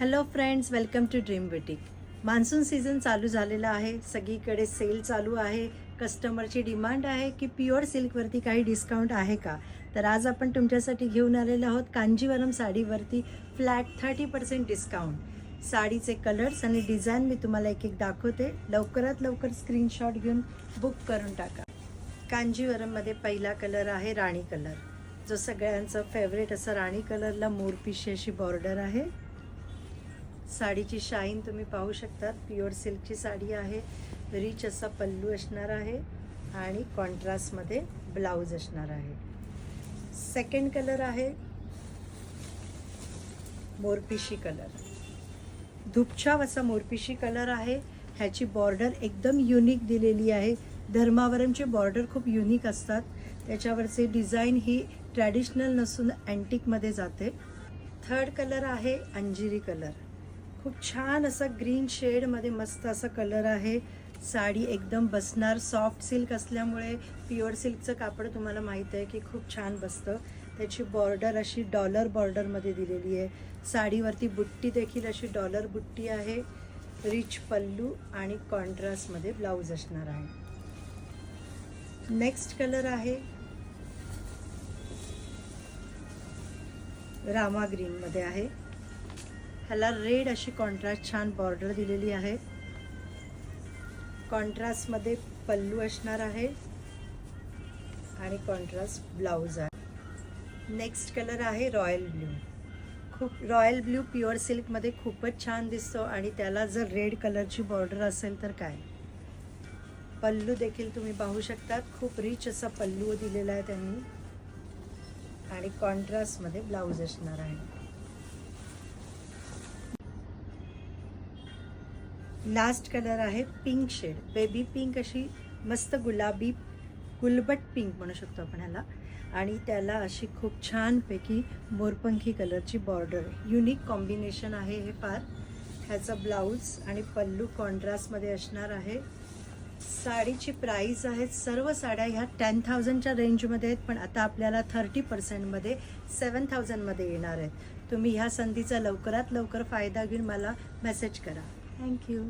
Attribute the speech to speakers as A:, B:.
A: Hello friends, welcome to dream boutique. Monsoon season चालू झालेला आहे. सगळीकडे सेल चालू आहे. कस्टमरची डिमांड आहे की प्युअर सिल्कवरती काही डिस्काउंट आहे का. तर आज आपण तुमच्यासाठी घेऊन आलेलो आहोत कांजीवरम साडीवरती फ्लॅट 30% डिस्काउंट. साडीचे कलर्स आणि डिझाईन मी तुम्हाला एक एक दाखवते. लवकरात लवकर स्क्रीनशॉट घेऊन बुक करून टाका. कांजीवरममध्ये पहिला कलर आहे राणी कलर, जो सगळ्यांचा फेवरेट असा. राणी कलरला मोरपिशी अशी बॉर्डर आहे. साडीची शाईन तुम्ही पाहू शकता. प्युअर सिल्कची साडी आहे. रिच असा पल्लू असणार आहे आणि कॉन्ट्रास्टमध्ये ब्लाऊज असणार आहे. सेकंड कलर आहे मोरपिशी कलर. धुपछाव असा मोरपिशी कलर आहे. ह्याची बॉर्डर एकदम युनिक दिलेली आहे. धर्मावरमचे बॉर्डर खूप युनिक असतात. त्याच्यावरचे डिझाईन ही ट्रॅडिशनल नसून अँटिकमध्ये जाते. थर्ड कलर आहे अंजिरी कलर. खूप छान असा ग्रीन शेडमध्ये मस्त असा कलर आहे. साडी एकदम बसणार. सॉफ्ट सिल्क असल्यामुळे प्युअर सिल्कचं कापड तुम्हाला माहीत आहे की खूप छान बसतं. त्याची बॉर्डर अशी डॉलर बॉर्डरमध्ये दिलेली आहे. साडीवरती बुट्टी देखील अशी डॉलर बुट्टी आहे. रिच पल्लू आणि कॉन्ट्रास्टमध्ये ब्लाऊज असणार आहे. नेक्स्ट कलर आहे रामा ग्रीनमध्ये आहे. ह्याला रेड अशी कॉन्ट्रास्ट छान बॉर्डर दिलेली आहे. कॉन्ट्रास्टमध्ये पल्लू असणार आहे आणि कॉन्ट्रास्ट ब्लाऊज आहे. नेक्स्ट कलर आहे रॉयल ब्ल्यू. खूप रॉयल ब्ल्यू प्युअर सिल्कमध्ये खूपच छान दिसतो आणि त्याला जर रेड कलरची बॉर्डर असेल तर काय. पल्लू देखील तुम्ही पाहू शकता. खूप रिच असा पल्लू दिलेला आहे त्यांनी आणि कॉन्ट्रास्टमध्ये ब्लाऊज असणार आहे. लास्ट कलर आहे पिंक शेड. बेबी पिंक अशी मस्त गुलाबी गुलबट पिंक म्हणू शकतो आपण ह्याला. आणि त्याला अशी खूप छानपैकी मोरपंखी कलरची बॉर्डर. युनिक कॉम्बिनेशन आहे हे फार. ह्याचा ब्लाऊज आणि पल्लू कॉन्ट्रास्टमध्ये असणार आहे. साडीची प्राईस आहे, सर्व साड्या ह्या 10,000च्या रेंजमध्ये आहेत, पण आता आपल्याला 30%मध्ये 7,000मध्ये येणार आहेत. तुम्ही ह्या संधीचा लवकरात लवकर फायदा घेऊन मला मेसेज करा. Thank you.